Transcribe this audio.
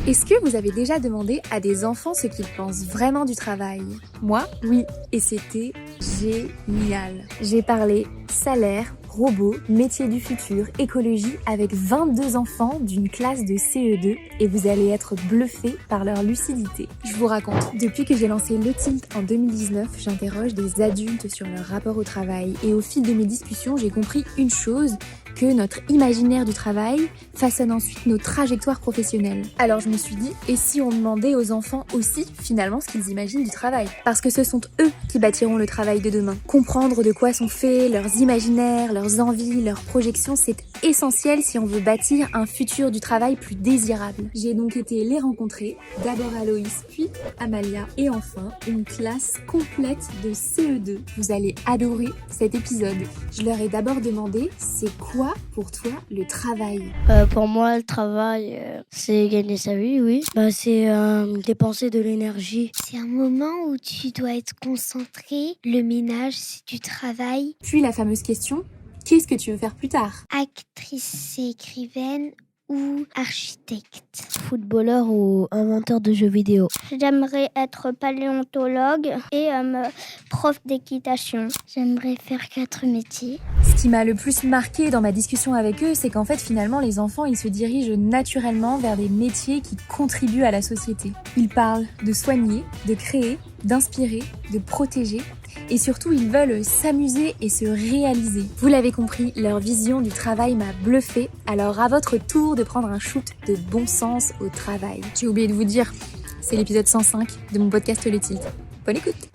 Est-ce que vous avez déjà demandé à des enfants ce qu'ils pensent vraiment du travail? Moi, oui, et c'était génial. J'ai parlé salaire, robots, métiers du futur, écologie avec 22 enfants d'une classe de CE2 et vous allez être bluffés par leur lucidité. Je vous raconte, depuis que j'ai lancé Le Tilt en 2019, j'interroge des adultes sur leur rapport au travail et au fil de mes discussions, j'ai compris une chose, que notre imaginaire du travail façonne ensuite nos trajectoires professionnelles. Alors je me suis dit, et si on demandait aux enfants aussi finalement ce qu'ils imaginent du travail? Parce que ce sont eux qui bâtiront le travail de demain. Comprendre de quoi sont faits leurs imaginaires, leurs envies, leurs projections, c'est essentiel si on veut bâtir un futur du travail plus désirable. J'ai donc été les rencontrer, d'abord Aloïs, puis Amalia, et enfin une classe complète de CE2. Vous allez adorer cet épisode. Je leur ai d'abord demandé, c'est quoi pour toi le travail? Pour moi, le travail, c'est gagner sa vie, oui. C'est dépenser de l'énergie. C'est un moment où tu dois être concentré. Le ménage, c'est du travail. Puis la fameuse question, qu'est-ce que tu veux faire plus tard? Actrice et écrivaine ou architecte. Footballeur ou inventeur de jeux vidéo. J'aimerais être paléontologue et prof d'équitation. J'aimerais faire 4 métiers. Ce qui m'a le plus marqué dans ma discussion avec eux, c'est qu'en fait finalement les enfants ils se dirigent naturellement vers des métiers qui contribuent à la société. Ils parlent de soigner, de créer, d'inspirer, de protéger. Et surtout, ils veulent s'amuser et se réaliser. Vous l'avez compris, leur vision du travail m'a bluffé. Alors à votre tour de prendre un shoot de bon sens au travail. J'ai oublié de vous dire, c'est l'épisode 105 de mon podcast Le Tilt. Bonne écoute!